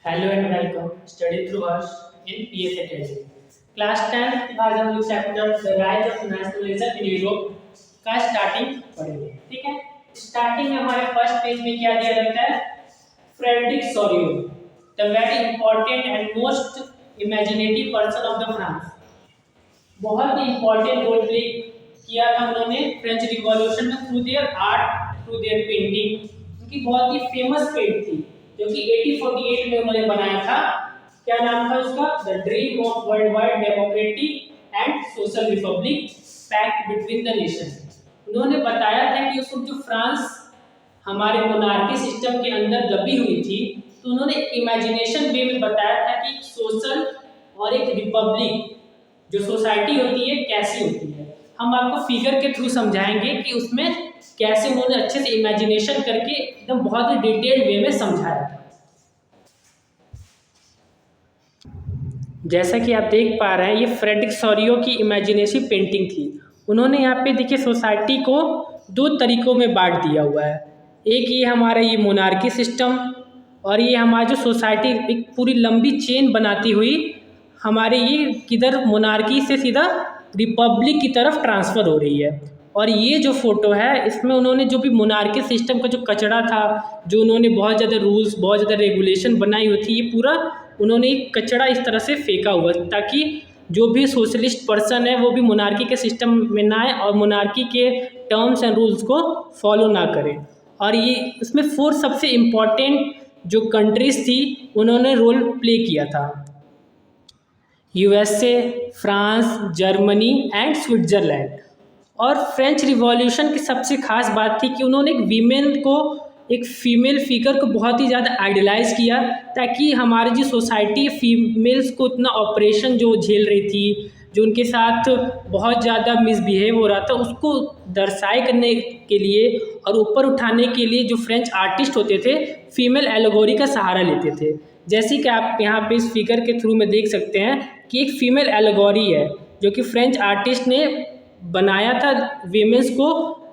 Hello and welcome. Study through us in PS Academy. Class 10 आज हम लोग chapter the rise of nationalism in Europe का starting पढ़ेंगे। ठीक है, स्टार्टिंग में हमारे फर्स्ट पेज में क्या दिया रहता है? Frederick Sorio, the very important and most imaginative person of the France. बहुत ही इंपॉर्टेंट रोल प्ले किया था उन्होंने फ्रेंच रिवॉल्यूशन में through their art, through their painting. उनकी बहुत ही फेमस पेंट थी जो कि 1848 में उन्होंने बनाया था। क्या नाम था उसका? The dream of world wide democratic and social republic pact between the nation. उन्होंने बताया था कि उस वक्त जो फ्रांस हमारे मोनार्की सिस्टम के अंदर दबी हुई थी, तो उन्होंने इमेजिनेशन वे में बताया था कि सोशल और एक रिपब्लिक जो सोसाइटी होती है कैसी होती है। हम आपको फिगर के थ्रू समझाएंगे कि उसमें कैसे उन्होंने अच्छे से इमेजिनेशन करके एकदम बहुत ही डिटेल्ड वे में समझाया था। जैसा कि आप देख पा रहे हैं, ये फ्रेडरिक सोरियो की इमेजिनेटिव पेंटिंग थी। उन्होंने यहाँ पे देखिए सोसाइटी को दो तरीकों में बांट दिया हुआ है। एक ये हमारा ये मोनार्की सिस्टम, और ये हमारी जो सोसाइटी एक पूरी लंबी चेन बनाती हुई हमारे ये किधर मोनार्की से सीधा रिपब्लिक की तरफ ट्रांसफ़र हो रही है। और ये जो फोटो है इसमें उन्होंने जो भी मोनार्की सिस्टम का जो कचरा था, जो उन्होंने बहुत ज़्यादा रूल्स, बहुत ज़्यादा रेगुलेशन बनाई हुई थी, ये पूरा उन्होंने एक कचरा इस तरह से फेंका हुआ ताकि जो भी सोशलिस्ट पर्सन है वो भी मोनार्की के सिस्टम में ना आए और मोनार्की के टर्म्स एंड रूल्स को फॉलो ना करें। और ये इसमें 4 सबसे इम्पॉर्टेंट जो कंट्रीज थी उन्होंने रोल प्ले किया था: USA, France, Germany and Switzerland. और फ्रेंच रिवॉल्यूशन की सबसे खास बात थी कि उन्होंने एक वीमेन को, एक फीमेल फिगर को बहुत ही ज़्यादा आइडलाइज किया, ताकि हमारी जो सोसाइटी फीमेल्स को इतना ऑपरेशन जो झेल रही थी, जो उनके साथ बहुत ज़्यादा मिसबिहेव हो रहा था, उसको दर्शाए करने के लिए और ऊपर उठाने के लिए जो फ्रेंच आर्टिस्ट होते थे फीमेल एलोगोरी का सहारा लेते थे। जैसे कि आप यहाँ पे इस फिगर के थ्रू में देख सकते हैं कि एक फीमेल एलोगोरी है जो कि फ्रेंच आर्टिस्ट ने बनाया था वीमेंस को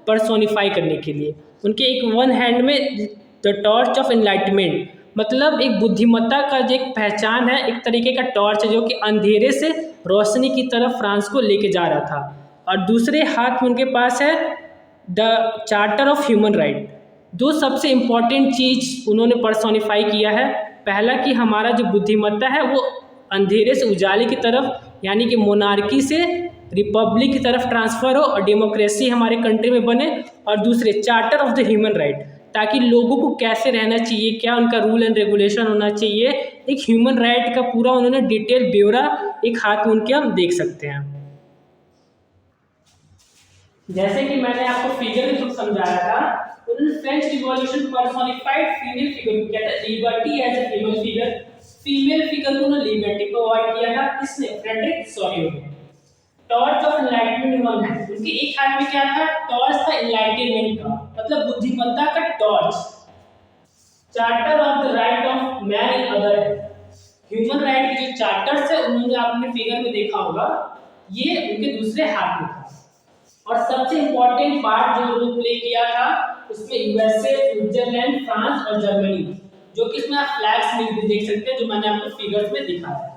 पर्सोनिफाई करने के लिए। उनके एक वन हैंड में द टॉर्च ऑफ एनलाइटमेंट, मतलब एक बुद्धिमत्ता का जो एक पहचान है, एक तरीके का टॉर्च है जो कि अंधेरे से रोशनी की तरफ फ्रांस को लेके जा रहा था। और दूसरे हाथ में उनके पास है the charter of human right. दो सबसे इम्पॉर्टेंट चीज़ उन्होंने पर्सोनिफाई किया है। पहला कि हमारा जो बुद्धिमत्ता है वो अंधेरे से उजाले की तरफ, यानी कि मोनार्की से रिपब्लिक की तरफ ट्रांसफ़र हो और डेमोक्रेसी हमारे कंट्री में बने। और दूसरे charter of the human right, ताकि लोगों को कैसे रहना चाहिए, क्या उनका रूल एंड रेगुलेशन होना चाहिए, एक ह्यूमन राइट का पूरा उन्होंने डिटेल ब्यौरा एक हाथ में उनके हम देख सकते हैं। जैसे कि मैंने आपको फिगर के थ्रू समझाया था, उन्होंने French revolution personified female figure को किया था liberty as a female figure. Female figure को उन्होंने लिबर्टी प्रोवाइड किया था। किसने? फ्रेडरिक सोरियो ने। Torch of enlightenment in one hand, उनके एक हाथ में क्या था? टॉर्च था एनलाइटमेंट का, मतलब बुद्धिमत्ता का torch. Charter of the right of man in other hand, human right के जो चार्टर्स है उन्होंने आपने फिगर में देखा होगा, ये उनके दूसरे हाथ में था। और सबसे इंपॉर्टेंट पार्ट जो रोल प्ले किया था उसमें यूएसए, स्विट्जरलैंड, फ्रांस और जर्मनी, जो कि इसमें आप फ्लैग्स में भी देख सकते हैं जो मैंने आपको फिगर्स में दिखाया।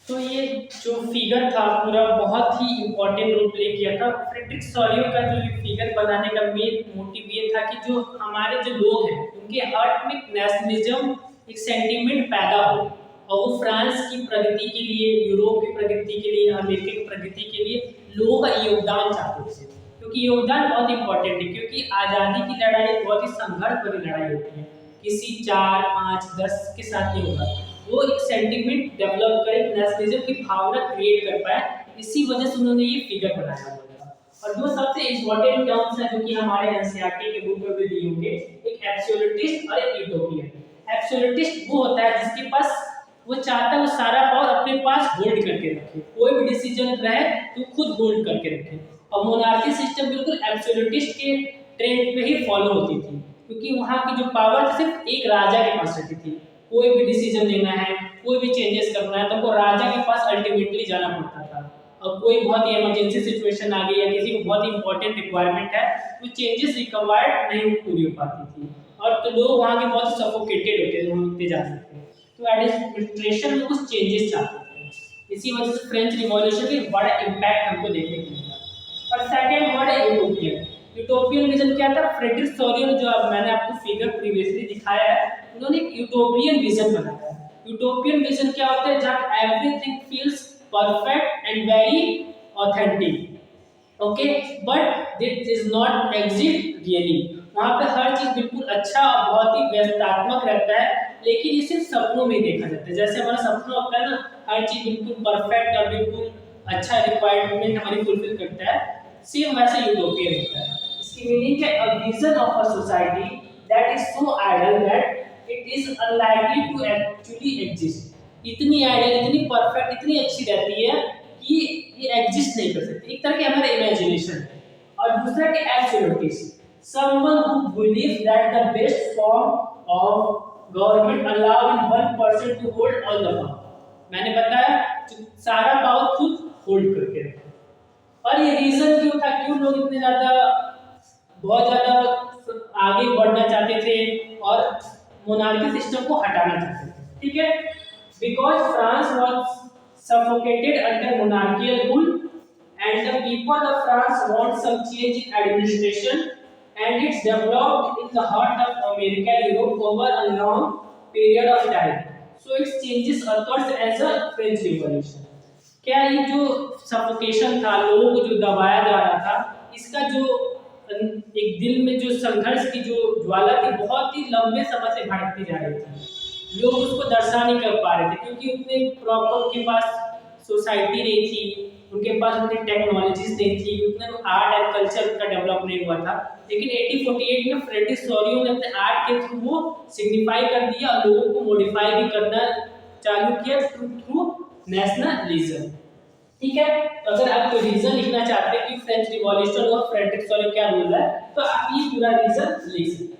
तो ये जो फिगर था पूरा बहुत ही इम्पोर्टेंट रोल प्ले किया था। फ्रेडरिक सोरियो का जो फिगर बनाने का मेन मोटिव ये था कि जो हमारे जो लोग हैं उनके हार्ट में नेशनलिज्म, एक सेंटीमेंट पैदा हो, और वो फ्रांस की प्रगति के लिए, यूरोप की प्रगति के लिए, अमेरिका की प्रगति के लिए लोगों का योगदान चाहते थे। क्योंकि योगदान बहुत इंपॉर्टेंट है, क्योंकि आज़ादी की लड़ाई बहुत ही संघर्ष भरी लड़ाई होती है, किसी 4, 5, 10 के साथ नहीं होगा। वो एक सेंटीमेंट डेवलप करे, नेशनलिज्म की भावना क्रिएट कर पाए, इसी वजह से उन्होंने ये फिगर बनाया हुआ था। और दो सबसे इम्पोर्टेंट टर्म्स हैं जो कि हमारे एनसीईआरटी के बुक में भी दिए होंगे, एक एब्सोल्यूटिस्ट और एक यूटोपियन। एब्सोल्यूटिस्ट वो होता है जिसके पास वो चाहता है वो सारा पावर अपने पास होल्ड करके रखे, कोई भी डिसीजन रहे तो खुद होल्ड करके रखे। और मोनार्की सिस्टम बिल्कुल एब्सोल्यूटिस्ट के ट्रेंड पे ही फॉलो होती थी, क्योंकि वहाँ की जो पावर सिर्फ एक राजा के पास रहती थी। कोई भी डिसीजन लेना है, कोई भी चेंजेस करना है तो वो राजा के पास अल्टीमेटली जाना पड़ता था। कोई बहुत ही इमरजेंसी सिचुएशन आ गई या किसी को बहुत ही इंपॉर्टेंट रिक्वायरमेंट है, तो चेंजेस रिक्वायर्ड नहीं पूरी हो पाती थी और तो लोग वहाँ के बहुत सफोकेटेड होते जा सकते हैं। तो एडमिनिस्ट्रेशन में कुछ चेंजेस चाहते थे, इसी वजह से फ्रेंच रिवॉल्यूशन के बड़ा इम्पैक्ट हमको देखने को मिला। और सेकेंड वर्ड है यूटोपियन। यूटोपियन विजन क्या था? फ्रेडरिक सोरियन, जो अब मैंने आपको फिगर प्रीवियसली दिखाया है, उन्होंने एक यूटोपियन विजन बनाया है। यूटोपियन विजन क्या होता है? जहाँ everything feels perfect and very authentic, okay, but this is not exist really. वहाँ पे हर चीज बिल्कुल अच्छा और बहुत ही व्यवस्थात्मक रहता है, लेकिन ये सिर्फ सपनों में देखा जाता है। जैसे हमारा सपना होता है ना, हर चीज बिल्कुल परफेक्ट और बिल्कुल अच्छा रिक्वायरमेंट हमारी फुलफिल करता है, सेम वैसे यूटोपियन होता है। इसकी मीनिंग है a vision of a society that is so ideal that it is unlikely to actually exist. इतनी आइडियल, इतनी परफेक्ट, इतनी अच्छी रहती है कि ये एग्जिस्ट नहीं कर सकती। एक तरह की हमारा इमेजिनेशन है। और दूसरा कि absolutist, someone who believes that the best form of government allowing one person to hold all the power. मैंने बताया सारा पावर खुद होल्ड करके रखे। और ये रीजन क्यों था, क्यों लोग इतने ज्यादा बहुत ज्यादा आगे बढ़ना चाहते थे और मोनार्की सिस्टम को हटाना चाहते थे? ठीक है, because France was suffocated under monarchical rule and the people of France want some change in administration, and it's developed in the heart of America and Europe over a long period of time. So its changes occurs as a French Revolution. क्या ये जो suffocation था, लोगों को जो दबाया जा रहा था, इसका जो एक दिल में जो संघर्ष की जो ज्वाला थी, बहुत ही लंबे समय से भड़कती जा रही थी। लोग उसको दर्शा नहीं कर पा रहे थे क्योंकि उतने प्रॉपर उनके पास सोसाइटी नहीं थी, उनके पास उतनी टेक्नोलॉजीज नहीं थी, उतने आर्ट एंड कल्चर उनका डेवलप नहीं हुआ था। लेकिन 1848 में फ्रेडरिक सोरियन ने अपने आर्ट के थ्रू वो सिग्निफाई कर दिया और लोगों को मॉडिफाई भी करना चालू किया थ्रू नेशनलिज्म। ठीक है, तो अगर आप कोई रीजन लिखना चाहते हैं कि फ्रेंच रिवॉल्यूशन और फ्रेडरिक सोरियन क्या रोल है, तो आप ये पूरा रीजन लिख सकते हैं।